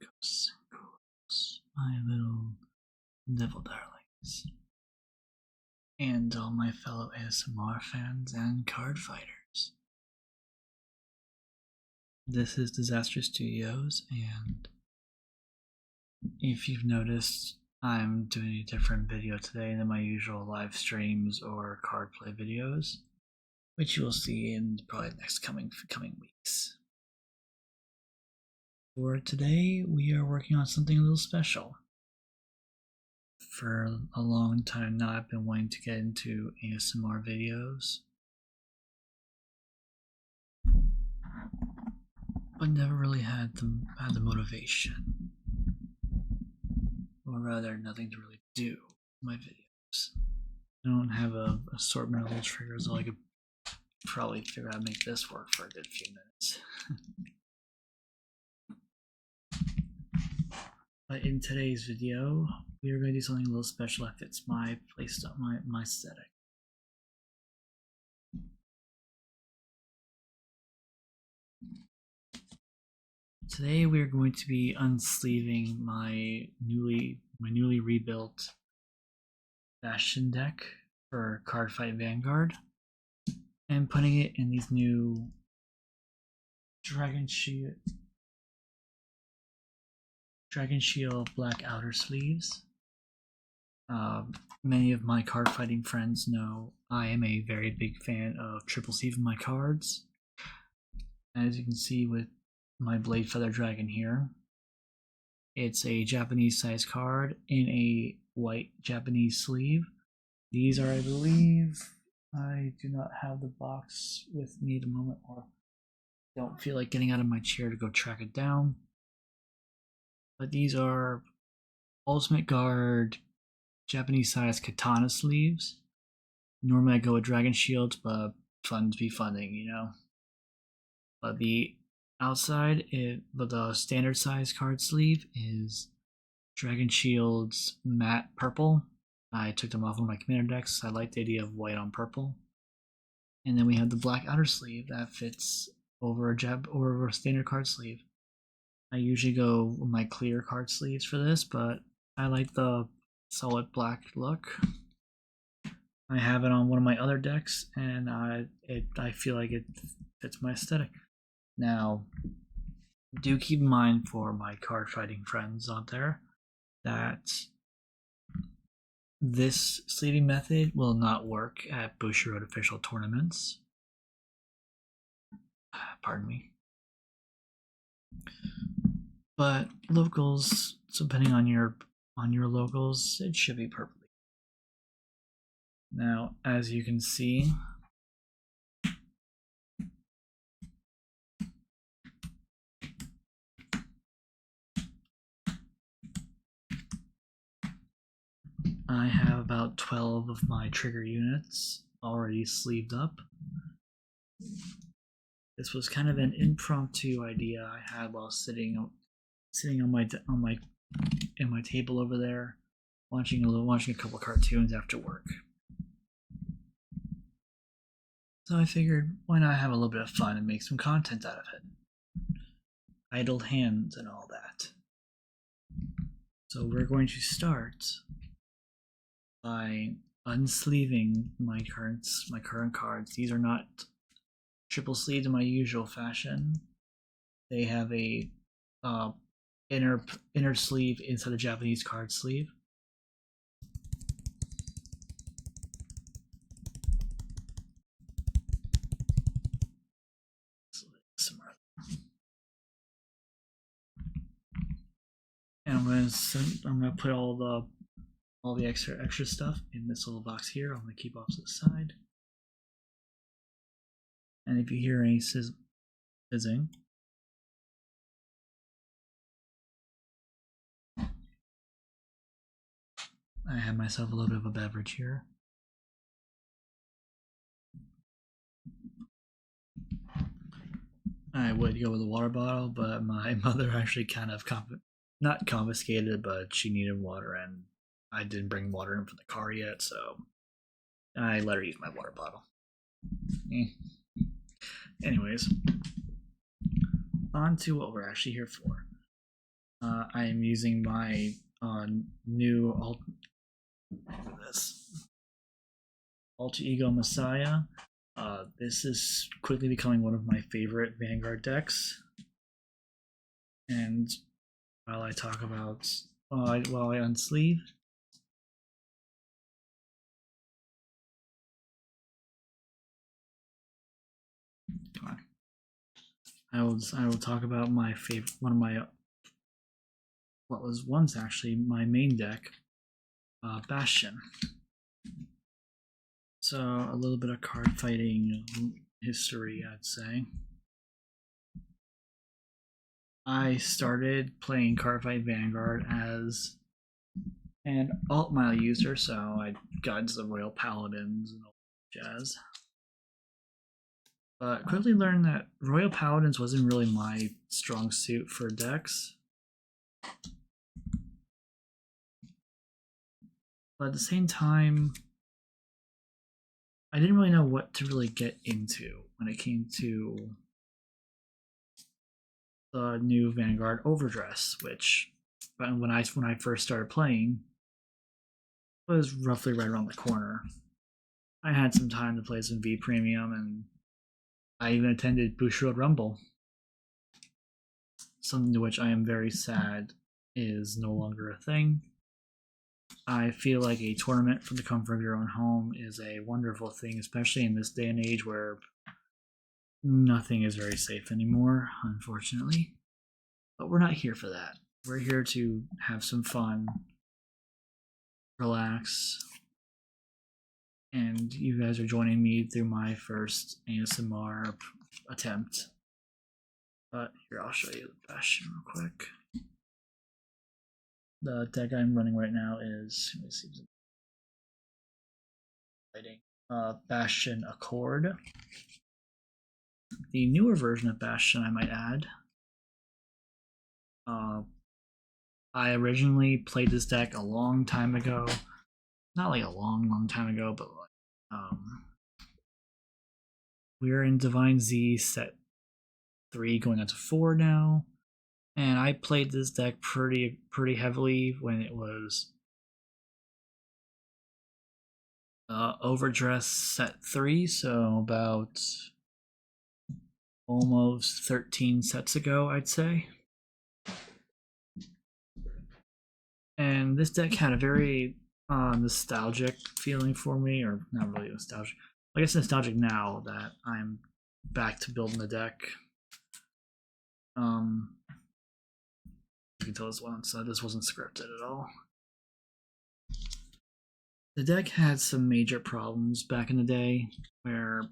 ghosts and ghouls, my little devil darlings, and all my fellow ASMR fans and card fighters. This is Dizaster Studios, and if you've noticed, I'm doing a different video today than my usual live streams or card play videos, which you will see in probably the next coming weeks. For today, we are working on something a little special. For a long time now, I've been wanting to get into ASMR videos, but never really had the motivation, or rather, nothing to really do with my videos. I don't have a assortment of little triggers, so I could probably figure out how to make this work for a good few minutes. But in today's video, we are going to do something a little special that fits my playstyle, my aesthetic. Today we are going to be unsleeving my newly rebuilt Bastion deck for Cardfight Vanguard and putting it in these new Dragon Shield black outer sleeves. Many of my card fighting friends know I am a very big fan of triple sleeve in my cards. As you can see with my Blade Feather Dragon here, it's a Japanese size card in a white Japanese sleeve. These are, I believe, I do not have the box with me at the moment, or don't feel like getting out of my chair to go track it down. But these are Ultimate Guard Japanese size katana sleeves. Normally I go with Dragon Shields, but funds be funding, you know. But the outside, but the standard size card sleeve is Dragon Shields matte purple. I took them off of my commander decks. I like the idea of white on purple. And then we have the black outer sleeve that fits over a standard card sleeve. I usually go with my clear card sleeves for this, but I like the solid black look. I have it on one of my other decks, and I feel like it fits my aesthetic. Now, do keep in mind for my card fighting friends out there that this sleeving method will not work at Bushiroad official tournaments. Pardon me. But locals, depending on your locals, it should be perfectly. Now, as you can see, I have about 12 of my trigger units already sleeved up. This was kind of an impromptu idea I had while sitting on my table over there, watching a couple cartoons after work. So I figured, why not have a little bit of fun and make some content out of it? Idle hands and all that. So we're going to start by unsleeving my current cards. These are not triple sleeved in my usual fashion. They have a inner sleeve inside a Japanese card sleeve. And I'm gonna put all the extra stuff in this little box here. I'm gonna keep off to the side. And if you hear any fizzing, I have myself a little bit of a beverage here. I would go with a water bottle, but my mother actually kind of not confiscated, but she needed water, and I didn't bring water in from the car yet, so I let her use my water bottle. Anyways, on to what we're actually here for. I am using my new Alter Ego Messiah. This is quickly becoming one of my favorite Vanguard decks. And while I talk about while I unsleeve, I will talk about my favorite, one of my what was once actually my main deck, Bastion. So a little bit of card fighting history, I'd say. I started playing Cardfight Vanguard as an alt-mile user, so I got into the Royal Paladins and all that jazz. But quickly learned that Royal Paladins wasn't really my strong suit for decks. But at the same time, I didn't really know what to really get into when it came to the new Vanguard Overdress, which when I first started playing was roughly right around the corner. I had some time to play some V Premium, and I even attended Bushiroad Rumble. Something to which I am very sad is no longer a thing. I feel like a tournament from the comfort of your own home is a wonderful thing, especially in this day and age where nothing is very safe anymore, unfortunately. But we're not here for that. We're here to have some fun, relax, and you guys are joining me through my first ASMR attempt. But here, I'll show you the Bastion real quick. The deck I'm running right now is, let me see, Bastion Accord. The newer version of Bastion, I might add. I originally played this deck a long time ago. Not like a long time ago, but like, we're in Divine Z set 3 going on to 4 now. And I played this deck pretty heavily when it was Overdress set 3, so about almost 13 sets ago, I'd say. And this deck had a very nostalgic feeling for me, or not really nostalgic. I guess nostalgic now that I'm back to building the deck. You can tell this one, so this wasn't scripted at all. The deck had some major problems back in the day, where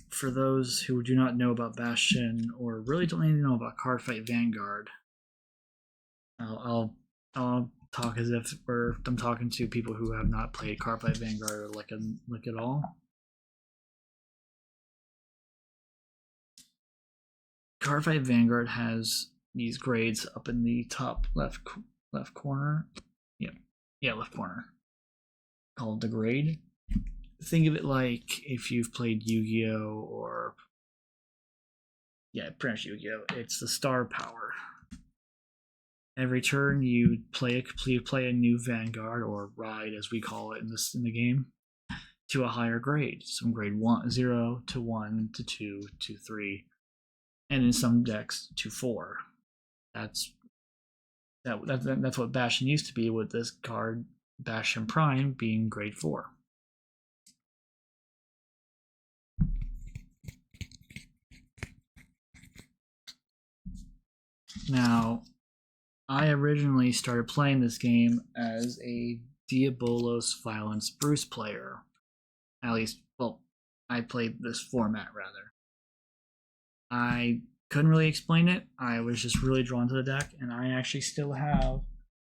for those who do not know about Bastion or really don't even know about Cardfight Vanguard, I'll talk as if I'm talking to people who have not played Cardfight Vanguard like at all. Cardfight Vanguard has these grades up in the top left corner. Yeah, left corner. Called the grade. Think of it like if you've played Yu-Gi-Oh or pretty much Yu-Gi-Oh. It's the star power. Every turn you play a new Vanguard, or ride as we call it in the game, to a higher grade. Some grade 0 to 1 to 2 to 3, and in some decks to 4. That's what Bastion used to be, with this card Bastion Prime being grade 4. Now, I originally started playing this game as a Diabolos Violence Bruce player. At least, well, I played this format rather. I couldn't really explain it. I was just really drawn to the deck, and I actually still have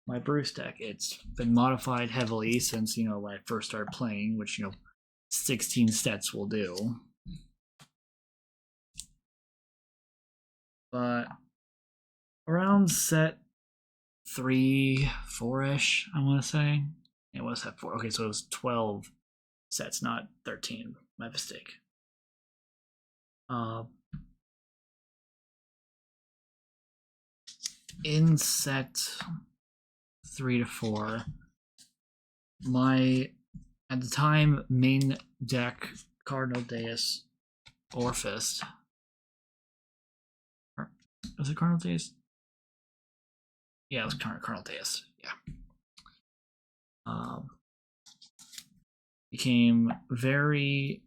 my Bruce deck. It's been modified heavily since, when I first started playing, which, 16 sets will do. But around set 3, 4-ish, I want to say. It was set 4. Okay, so it was 12 sets, not 13. My mistake. in set 3 to 4, my at the time main deck Cardinal Deus Orphist. Was it Cardinal Deus? Yeah, it was Cardinal Deus. Yeah. Became very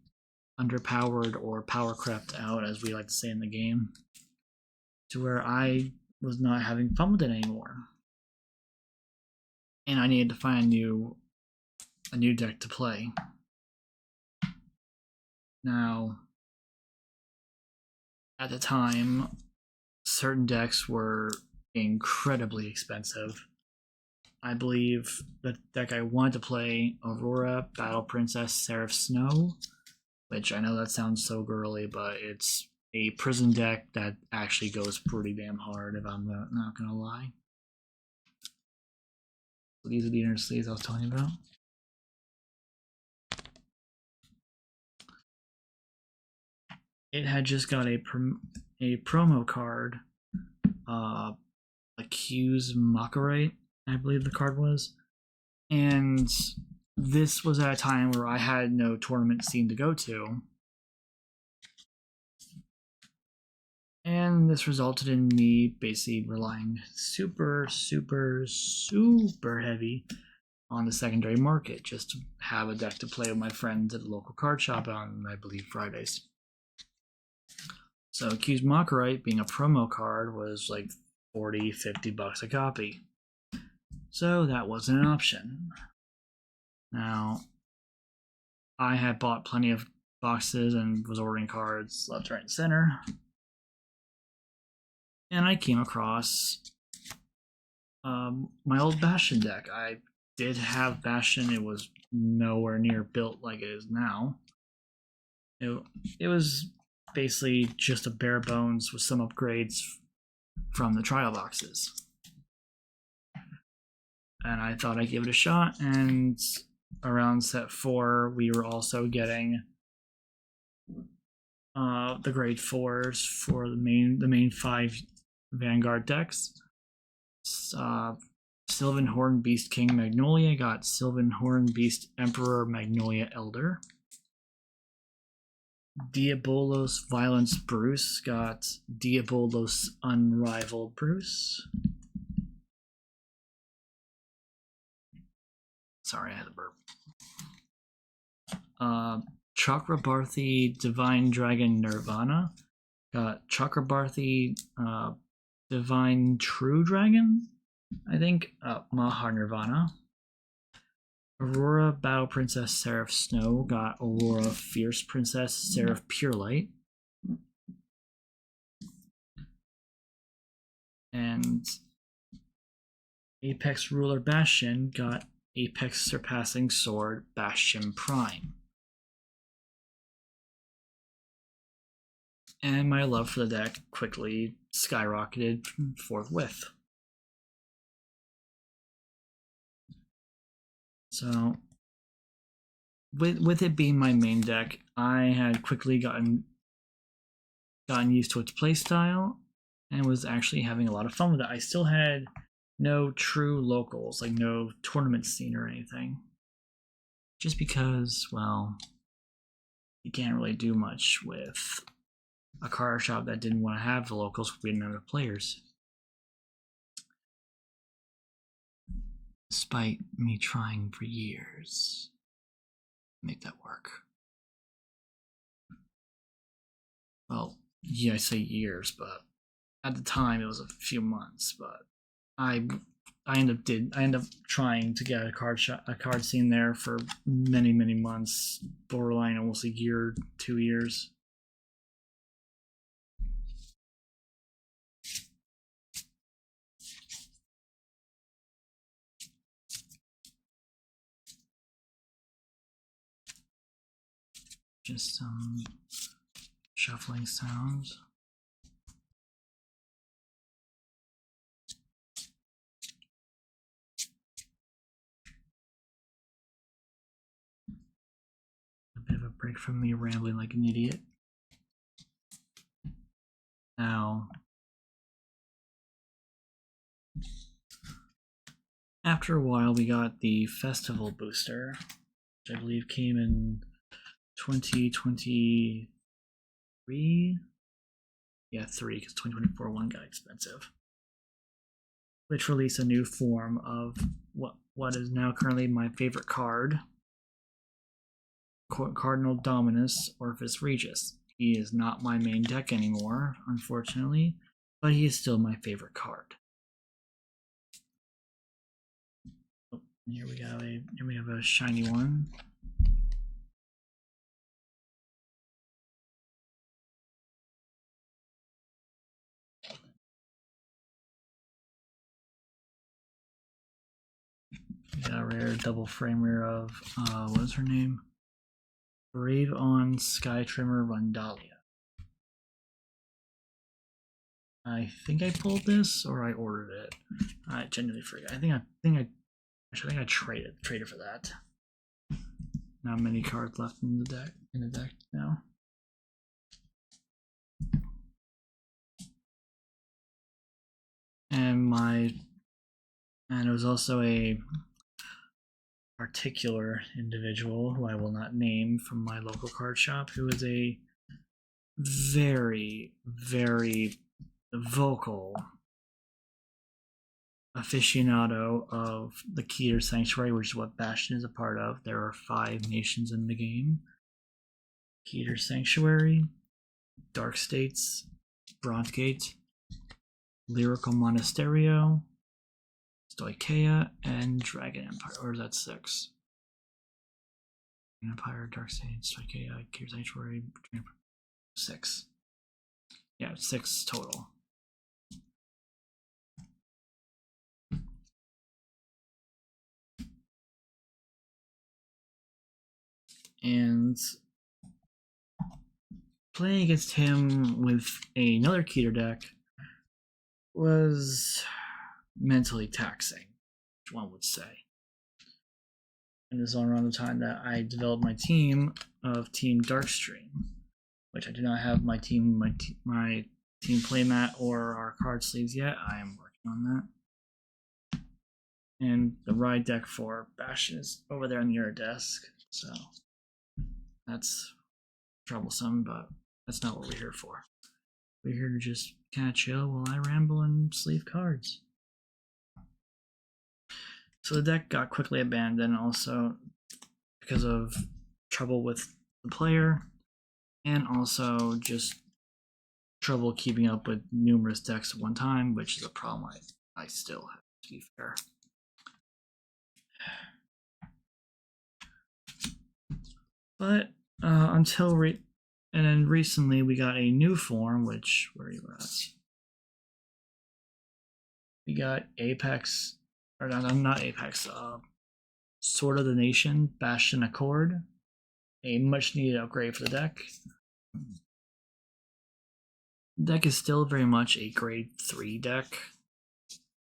underpowered or power crept out, as we like to say in the game, to where I was not having fun with it anymore, and I needed to find a new deck to play. Now, at the time, certain decks were incredibly expensive. I believe the deck I wanted to play, Aurora, Battle Princess, Seraph Snow, which I know that sounds so girly, but it's a prison deck that actually goes pretty damn hard, if I'm not gonna lie. So these are the inner sleeves I was telling you about. It had just got a promo card, Accuse Mockery, I believe the card was, and this was at a time where I had no tournament scene to go to, and this resulted in me basically relying super heavy on the secondary market just to have a deck to play with my friends at the local card shop on, I believe, Fridays. So Accused Mockerite, being a promo card, was like 40, 50 bucks a copy. So that wasn't an option. Now, I had bought plenty of boxes and was ordering cards left, right, and center. And I came across my old Bastion deck. I did have Bastion. It was nowhere near built like it is now. It was basically just a bare bones with some upgrades from the trial boxes. And I thought I'd give it a shot, and around set 4 we were also getting the grade 4s for the main 5 Vanguard decks. Sylvan Horn Beast King Magnolia got Sylvan Horn Beast Emperor Magnolia Elder. Diabolos Violence Bruce got Diabolos Unrivaled Bruce. Sorry, I had a burp. Chakrabarthi Divine Dragon Nirvana got Chakrabarthi Divine True Dragon, I think, Mahar Nirvana. Aurora Battle Princess Seraph Snow got Aurora Fierce Princess Seraph Pure Light. And Apex Ruler Bastion got Apex Surpassing Sword Bastion Prime. And my love for the deck quickly skyrocketed forthwith. So, with it being my main deck, I had quickly gotten used to its playstyle and was actually having a lot of fun with it. I still had no true locals, like no tournament scene or anything. Just because, well, you can't really do much with a card shop that didn't want to have the locals because we didn't have the players. Despite me trying for years to make that work. Well, yeah, I say years, but at the time it was a few months. But I ended up trying to get a card scene there for many months, borderline almost a year, 2 years. Just some shuffling sounds. A bit of a break from me rambling like an idiot. Now, After a while, we got the festival booster, which I believe came in 2023. Yeah, 3, because 2024 one got expensive. Which released a new form of what is now currently my favorite card, Cardinal Dominus Orphis Regis. He is not my main deck anymore, unfortunately, but he is still my favorite card. Oh, here we have a shiny one. We got a rare double framer of what is her name? Brave on Sky Trimmer Rundalia. I think I pulled this or I ordered it. I genuinely forget. I think I traded for that. Not many cards left in the deck now. And it was also a particular individual who I will not name from my local card shop, who is a very, very vocal aficionado of the Keter Sanctuary, which is what Bastion is a part of. There are 5 nations in the game: Keter Sanctuary, Dark States, Bronzegate, Lyrical Monasterio, Stoicheia, and Dragon Empire. Or is that 6? Dragon Empire, Dark States, Stoicheia, Keter Sanctuary, 6. Yeah, 6 total. And playing against him with another Keter deck was mentally taxing, one would say. And this is all around the time that I developed my team of Team Darkstream, which I do not have my team playmat or our card sleeves yet. I am working on that. And the ride deck for Bastion is over there on your desk, so that's troublesome, but that's not what we're here for. We're here to just kind of chill while I ramble and sleeve cards. So the deck got quickly abandoned also because of trouble with the player, and also just trouble keeping up with numerous decks at one time, which is a problem I still have, to be fair. But and then recently we got a new form, which, where are you at? We got Apex, or not Apex, Sword of the Nation, Bastion Accord, a much needed upgrade for the deck. The deck is still very much a grade 3 deck,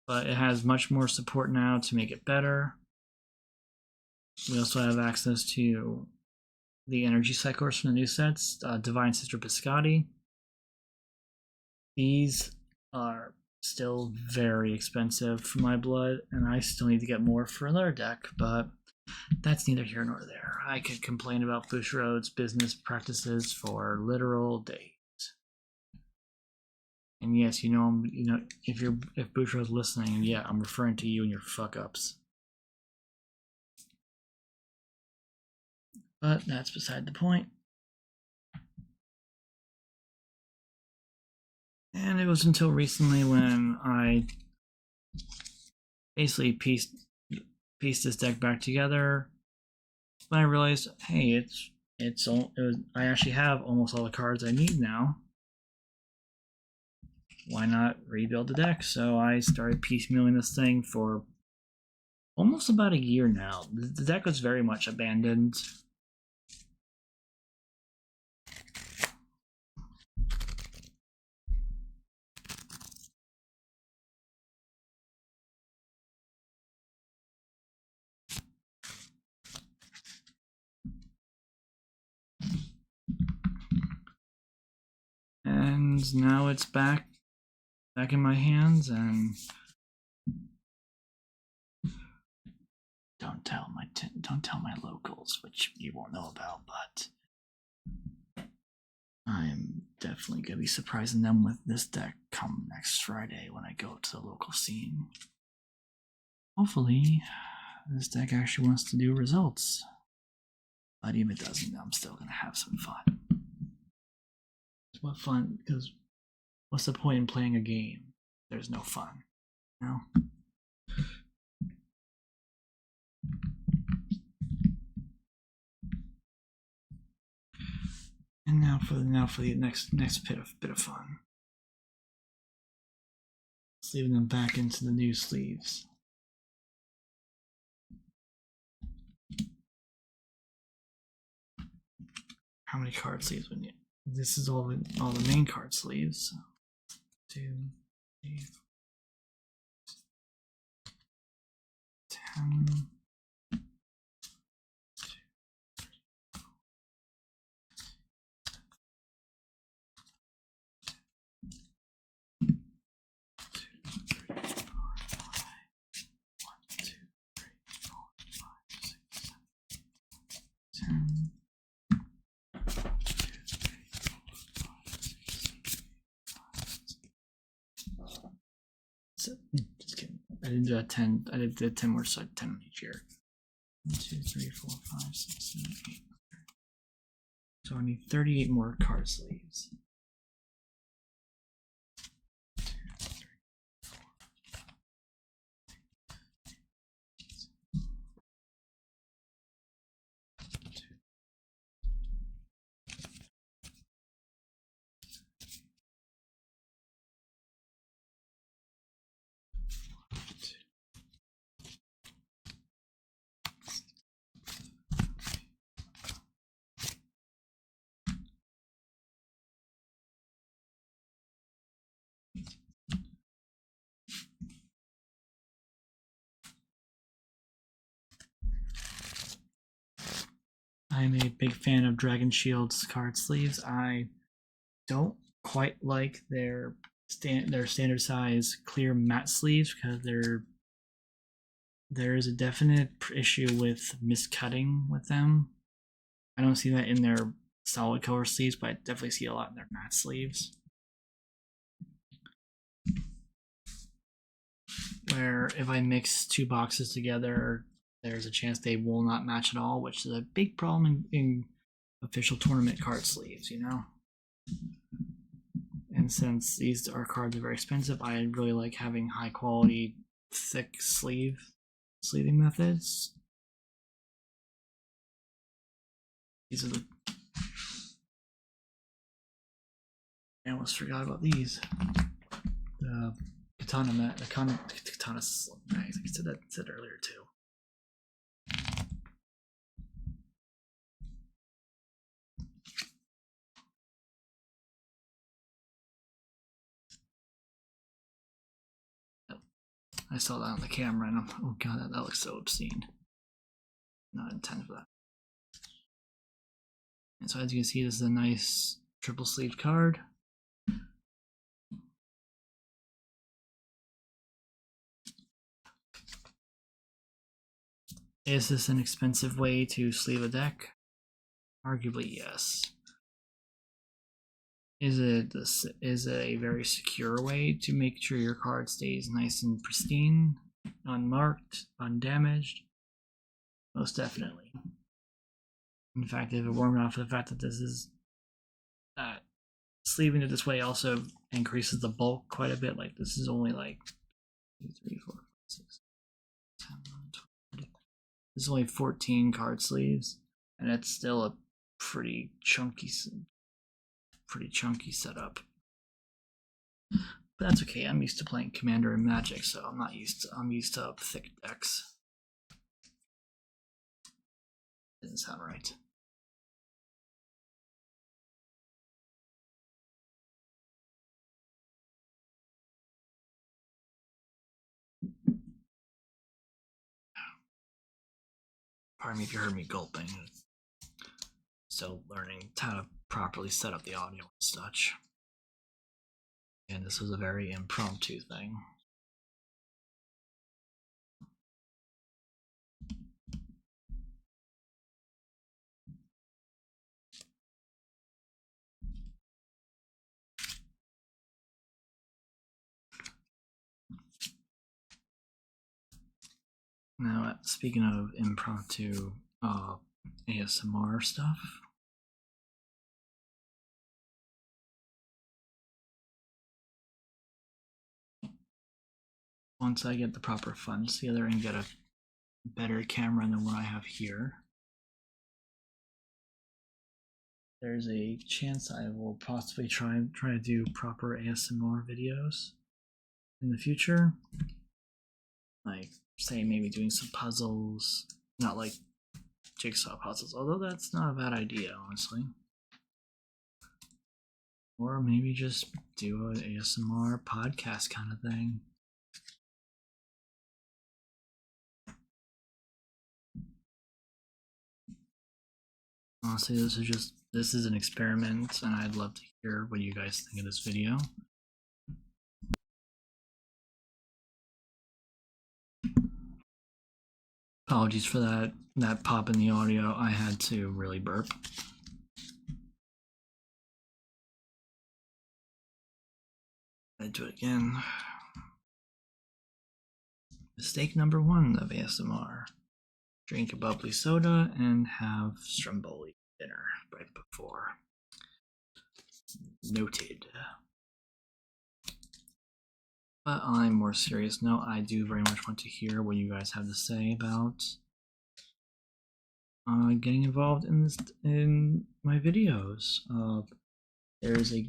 but it has much more support now to make it better. We also have access to the energy cyclers from the new sets, Divine Sister Biscotti. These are still very expensive for my blood, and I still need to get more for another deck, but that's neither here nor there. I could complain about Bushiroad's business practices for literal days. And yes, if Bushiroad's listening, yeah, I'm referring to you and your fuck ups. But that's beside the point. And it was until recently when I basically pieced this deck back together when I realized, hey, I actually have almost all the cards I need now. Why not rebuild the deck? So I started piecemealing this thing for almost about a year now. The deck was very much abandoned. And now it's back in my hands, and don't tell my locals, which you won't know about, but I'm definitely gonna be surprising them with this deck come next Friday when I go to the local scene. Hopefully, this deck actually wants to do results. But even if it doesn't, I'm still gonna have some fun. What fun? Because what's the point in playing a game? There's no fun, you know? And now for the next bit of fun. Sleeving them back into the new sleeves. How many card sleeves we need? This is all the main card sleeves. 2, 3, 10. 10. Just kidding. I didn't do that 10. I did the 10 more, so 10 on each year. 1, 2, 3, 4, 5, 6, 7, 8. So I need 38 more card sleeves. 2, 3, 4, 2. I'm a big fan of Dragon Shield's card sleeves. I don't quite like their standard size clear matte sleeves because there is a definite issue with miscutting with them. I don't see that in their solid color sleeves, but I definitely see a lot in their matte sleeves. Where if I mix two boxes together, there's a chance they will not match at all, which is a big problem in official tournament card sleeves, you know? And since these cards are very expensive, I really like having high quality, thick sleeving methods. These are I almost forgot about these. The katana slim mags. I said earlier too. I saw that on the camera and I'm, oh god, that looks so obscene. Not intended for that. And so as you can see, this is a nice triple sleeve card. Is this an expensive way to sleeve a deck? Arguably, yes. Is it a very secure way to make sure your card stays nice and pristine, unmarked, undamaged? Most definitely. In fact, if it weren't enough for the fact that this is sleeving it this way also increases the bulk quite a bit. Like this is only like 2, 3, 4, 5, 6, 10, 11, 12, 13. This is only 14 card sleeves, and it's still a pretty chunky setup. But that's okay. I'm used to playing Commander and Magic, so I'm used to thick decks. Didn't sound right. Pardon me if you heard me gulping. Still learning how to properly set up the audio and such. And this was a very impromptu thing. Now, speaking of impromptu ASMR stuff, once I get the proper funds together and get a better camera than what I have here, there's a chance I will possibly try to do proper ASMR videos in the future. Like, say, maybe doing some puzzles, not like jigsaw puzzles, although that's not a bad idea, honestly. Or maybe just do an ASMR podcast kind of thing. Honestly, this is an experiment, and I'd love to hear what you guys think of this video. Apologies for that pop in the audio. I had to really burp. I'd do it again. Mistake number 1 of ASMR. Drink a bubbly soda and have stromboli dinner right before. Noted. But on a more serious note, I do very much want to hear what you guys have to say about getting involved in my videos. There's a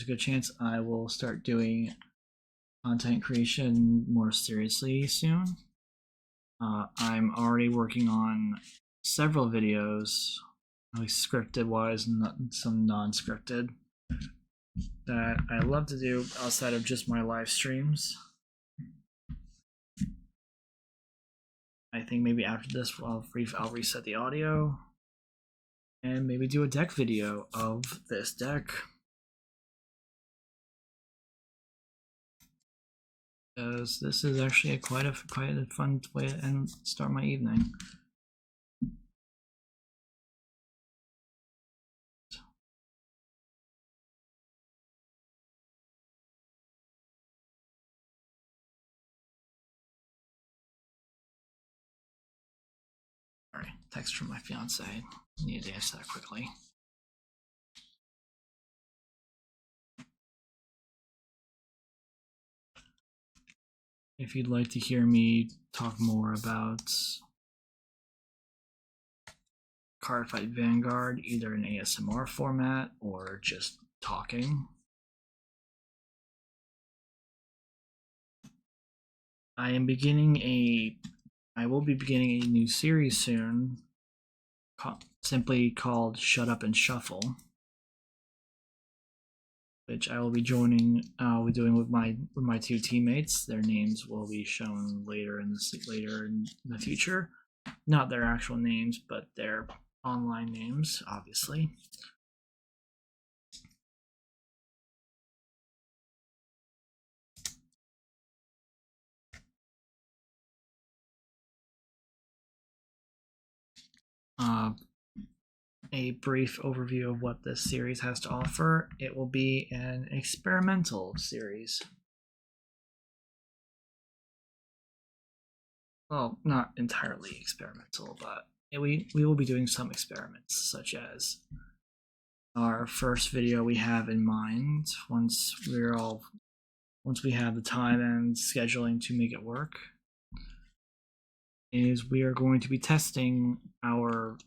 good chance I will start doing content creation more seriously soon. I'm already working on several videos, at least scripted wise and some non-scripted, that I love to do outside of just my live streams. I think maybe after this I'll reset the audio and maybe do a deck video of this deck. Because this is actually quite a fun way to start my evening. Alright, text from my fiance. Need to answer that quickly. If you'd like to hear me talk more about Cardfight Vanguard, either in ASMR format or just talking, I will be beginning a new series soon, simply called Shut Up and Shuffle, which I will be doing with my 2 teammates. Their names will be shown later in the future. Not their actual names, but their online names, obviously. A brief overview of what this series has to offer. It will be an experimental series. Well, not entirely experimental, but we will be doing some experiments, such as our first video we have in mind. Once we have the time and scheduling to make it work, is we are going to be testing our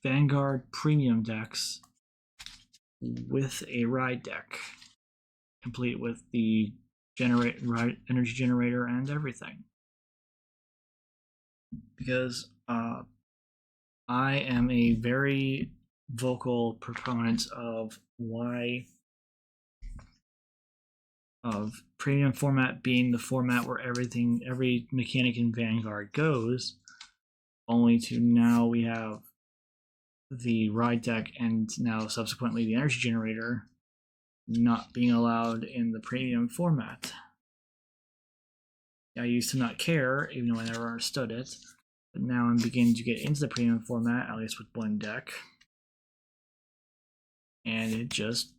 Vanguard premium decks with a ride deck, complete with the energy generator and everything. Because I am a very vocal proponent of premium format being the format where every mechanic in Vanguard goes, only to now we have the ride deck and now subsequently the energy generator not being allowed in the premium format. I used to not care, even though I never understood it, but now I'm beginning to get into the premium format, at least with one deck, and it just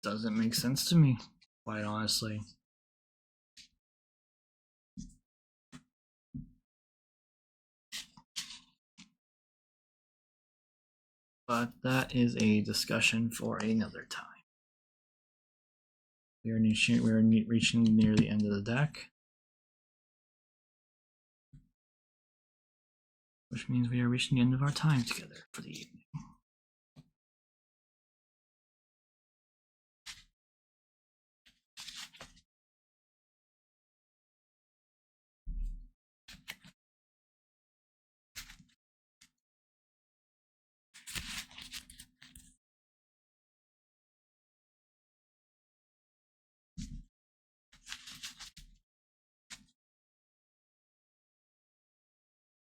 doesn't make sense to me, quite honestly. but that is a discussion for another time. We are reaching near the end of the deck, which means we are reaching the end of our time together for the evening.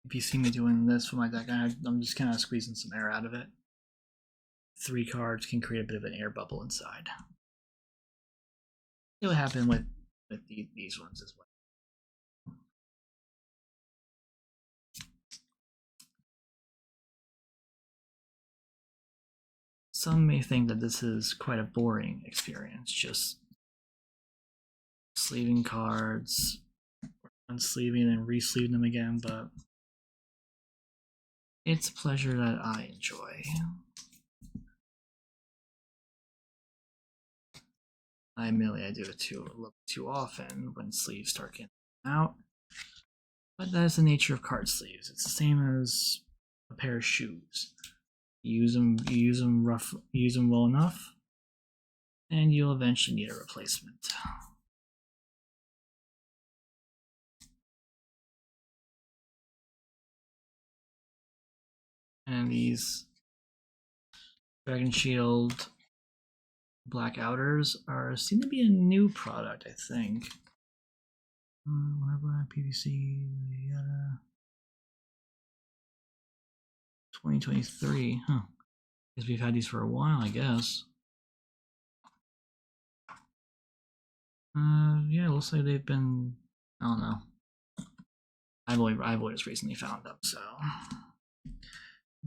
If you see me doing this with my deck, I'm just kind of squeezing some air out of it. 3 cards can create a bit of an air bubble inside. It'll happen with these ones as well. Some may think that this is quite a boring experience, just sleeving cards, unsleeving and resleeving them again, but it's a pleasure that I enjoy. I admit I do it a little too often when sleeves start getting out, but that is the nature of card sleeves. It's the same as a pair of shoes. You use them well enough, and you'll eventually need a replacement. And these Dragon Shield Black Outers seem to be a new product, I think. Black PVC, yada. 2023, huh? Guess we've had these for a while, I guess. Yeah, it looks like they've been. I don't know. I've only just recently found them, so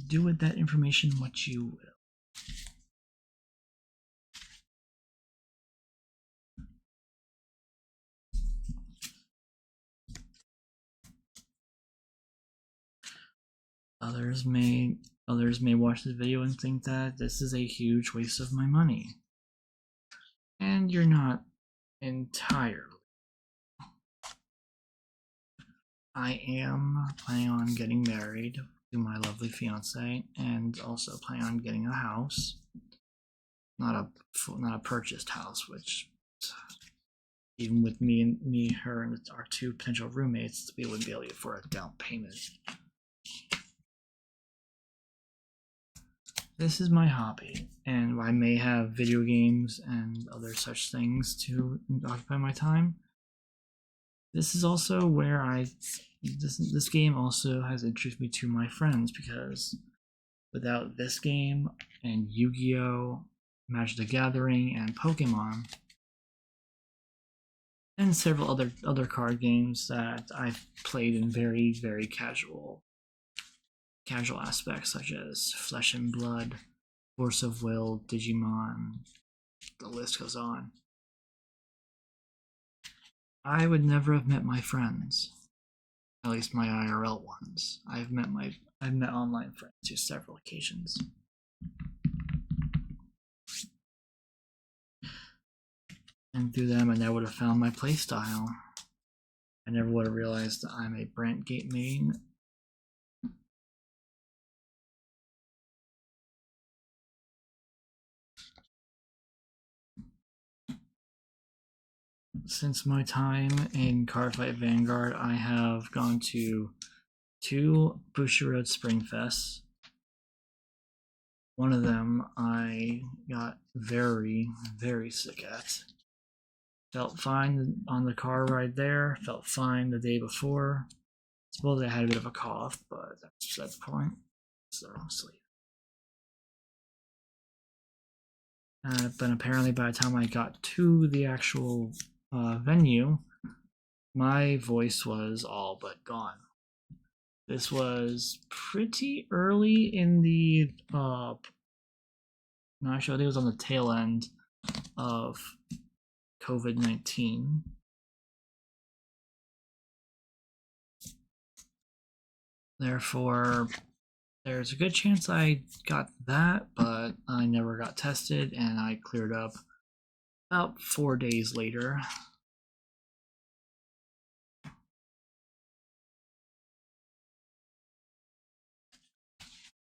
do with that information what you will. Others may watch this video and think that this is a huge waste of my money. And you're not entirely. I am planning on getting married to my lovely fiance, and also planning on getting a house. Not a purchased house, which even with her, and our 2 potential roommates, we wouldn't be able to afford a down payment. This is my hobby, and I may have video games and other such things to occupy my time. This is also where this game also has introduced me to my friends, because without this game and Yu-Gi-Oh!, Magic the Gathering, and Pokemon, and several other card games that I've played in very, very casual aspects, such as Flesh and Blood, Force of Will, Digimon, the list goes on. I would never have met my friends, at least my IRL ones. I've met online friends to several occasions. And through them, I never would have found my playstyle. I never would have realized that I'm a Brant Gate main. Since my time in Cardfight Vanguard, I have gone to 2 Bushiroad Spring Fests. One of them I got very, very sick at. Felt fine on the car ride there, felt fine the day before. Suppose I had a bit of a cough, but that's the point. So sleep. But apparently by the time I got to the actual venue, my voice was all but gone. This was pretty early in the no, actually I think it was on the tail end of COVID-19. Therefore, there's a good chance I got that, but I never got tested, and I cleared up about 4 days later.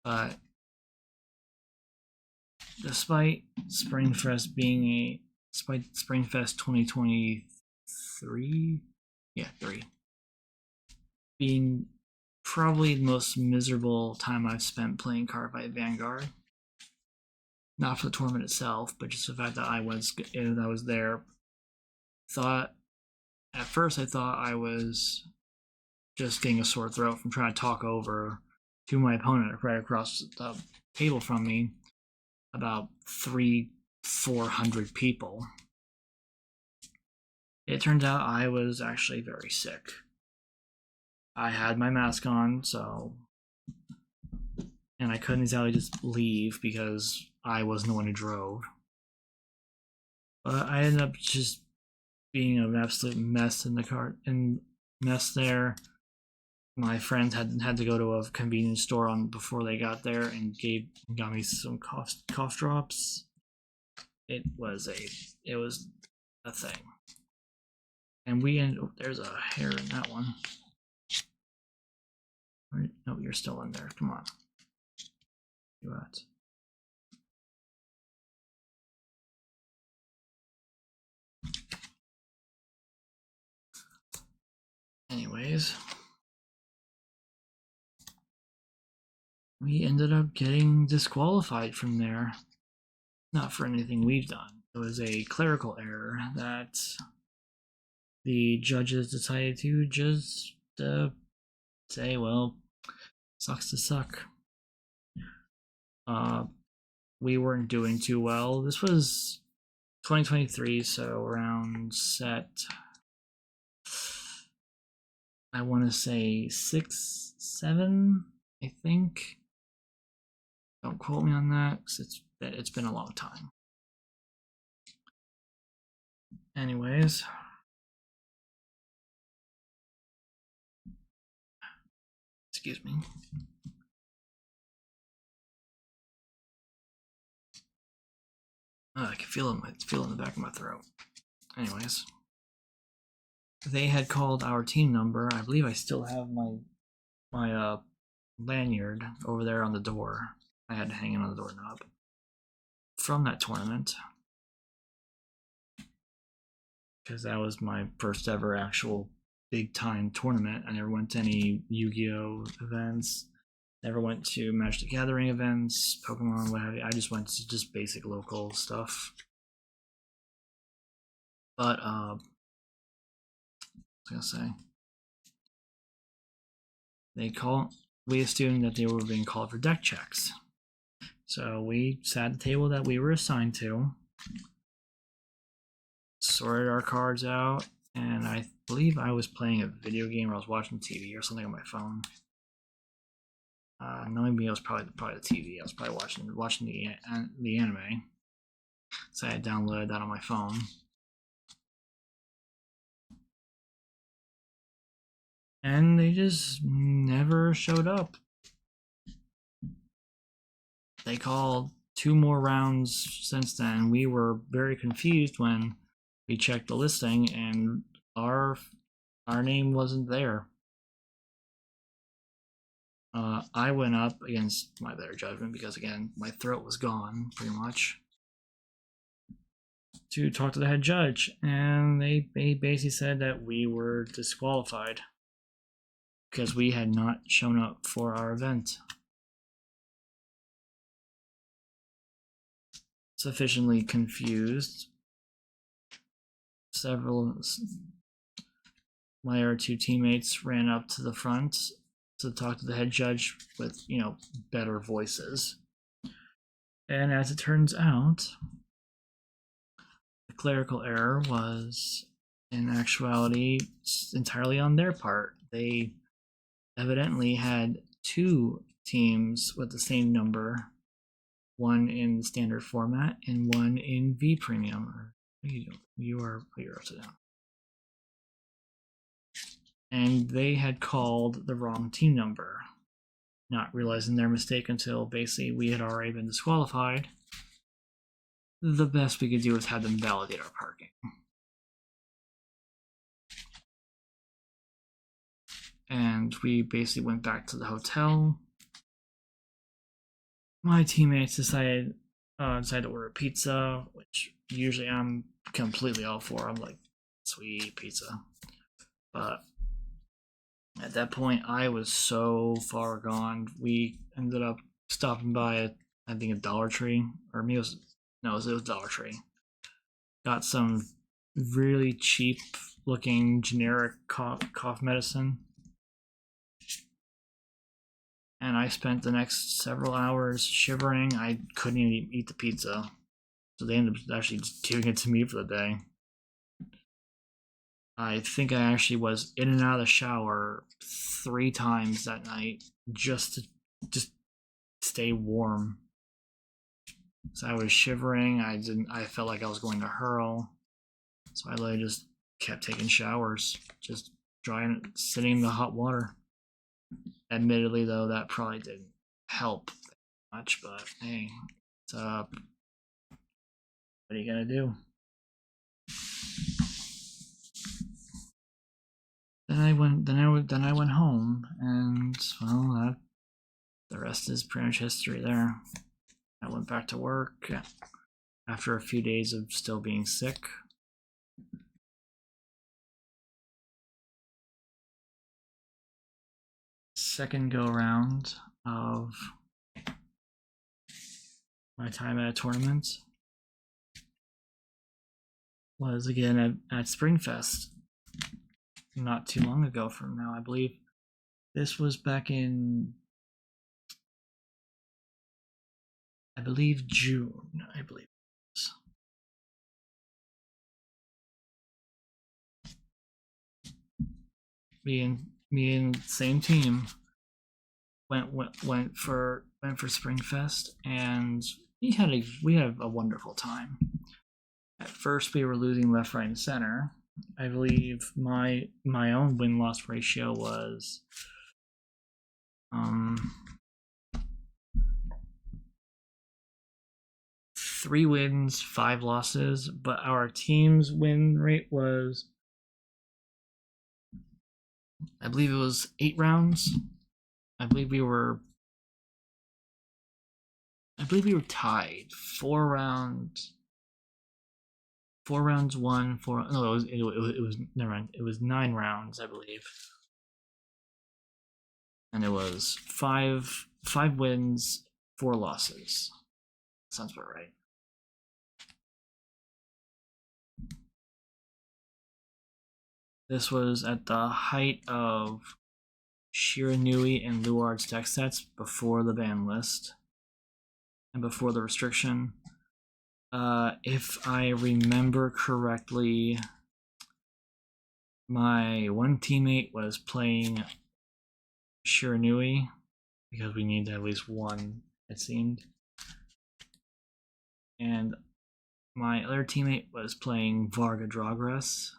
But despite Springfest 2023, yeah, 3, being probably the most miserable time I've spent playing Cardfight Vanguard. Not for the tournament itself, but just the fact that I was there. At first I thought I was just getting a sore throat from trying to talk over to my opponent right across the table from me, about 400 people. It turned out I was actually very sick. I had my mask on, and I couldn't exactly just leave because I wasn't the one who drove. But I ended up just being an absolute mess in the cart and mess there. My friends had to go to a convenience store before they got there and got me some cough drops. It was a thing. And there's a hair in that one. No, you're still in there. Come on. You what? Anyways, we ended up getting disqualified from there. Not for anything we've done. It was a clerical error that the judges decided to just say, well, sucks to suck. We weren't doing too well. This was 2023, so around set, I want to say 6, 7, I think. Don't quote me on that, because it's been a long time. Anyways, excuse me. I can feel it in the back of my throat. Anyways, they had called our team number. I believe I still have my lanyard over there on the door. I had to hang it on the doorknob from that tournament, because that was my first ever actual big time tournament. I never went to any Yu-Gi-Oh events, never went to Magic the Gathering events, Pokemon, what have you. I just went to just basic local stuff. But I was gonna say, we assumed that they were being called for deck checks. So we sat at the table that we were assigned to, sorted our cards out, and I believe I was playing a video game or I was watching TV or something on my phone. Knowing me, it was probably the TV. I was probably watching the anime. So I had downloaded that on my phone. And they just never showed up. They called 2 more rounds since then. We were very confused when we checked the listing and our name wasn't there. I went up against my better judgment because, again, my throat was gone pretty much, to talk to the head judge, and they basically said that we were disqualified because we had not shown up for our event sufficiently confused. My other 2 teammates ran up to the front to talk to the head judge with, better voices. And as it turns out, the clerical error was, in actuality, entirely on their part. They evidently had 2 teams with the same number, one in standard format and one in V Premium. You're upside down. And they had called the wrong team number. not realizing their mistake until basically we had already been disqualified, the best we could do was have them validate our parking. And we basically went back to the hotel. My teammates decided to order pizza, which usually I'm completely all for. I'm like, sweet pizza. But at that point, I was so far gone. We ended up stopping by, I think, a Dollar Tree, or maybe it was Dollar Tree. Got some really cheap looking generic cough medicine. And I spent the next several hours shivering. I couldn't even eat the pizza. So they ended up actually just giving it to me for the day. I think I actually was in and out of the shower 3 times that night just to stay warm. So I was shivering. I felt like I was going to hurl. So I literally just kept taking showers, just sitting in the hot water. Admittedly, though, that probably didn't help much, but hey, what's up? What are you gonna do? Then I went home, and well, the rest is pretty much history there. I went back to work after a few days of still being sick. Second go around of my time at a tournament was again at Springfest, not too long ago from now. I believe this was back in, June, I believe. Me and same team went for Springfest, and we had a wonderful time. At first, we were losing left, right, and center. I believe my own win-loss ratio was 3 wins, 5 losses, but our team's win rate was, I believe it was 8 rounds. I believe we were tied 4 rounds. 4 rounds won. 4. No, it was never mind. It was 9 rounds, I believe, and it was 5 wins, 4 losses. Sounds about right. This was at the height of Shiranui and Luard's deck sets before the ban list and before the restriction. If I remember correctly, my one teammate was playing Shiranui because we needed at least one, it seemed. And my other teammate was playing Varga Dragras.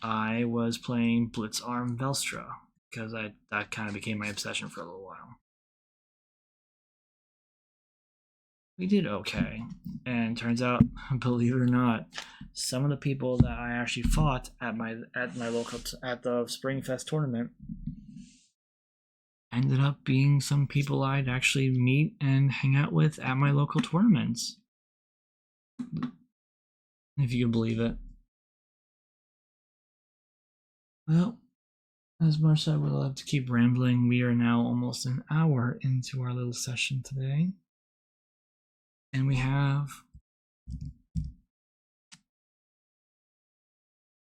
I was playing Blitzarm Velstra because that kind of became my obsession for a little while. We did okay, and turns out, believe it or not, some of the people that I actually fought at my local at the Springfest tournament ended up being some people I'd actually meet and hang out with at my local tournaments, if you can believe it. Well, as much as I would love to keep rambling, we are now almost an hour into our little session today. And we have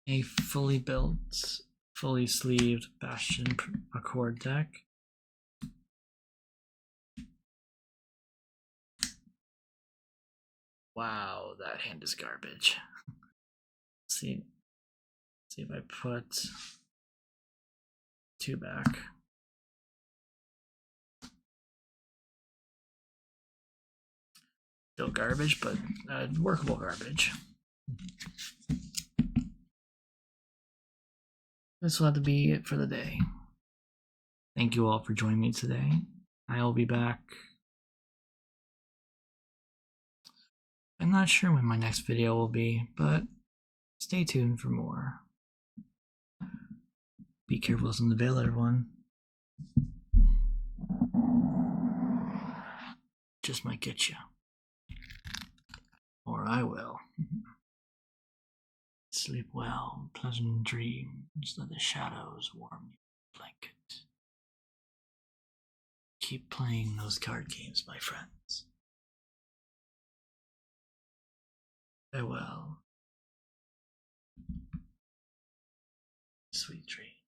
a fully built, fully sleeved Bastion Accord deck. Wow, that hand is garbage. Let's see if I put 2 back. Still garbage, but workable garbage. This will have to be it for the day. Thank you all for joining me today. I'll be back. I'm not sure when my next video will be, but stay tuned for more. Be careful in the veil, everyone. Just might get you. Or I will. Sleep well, pleasant dreams, let the shadows warm your blanket. Keep playing those card games, my friends. Farewell. Sweet dreams.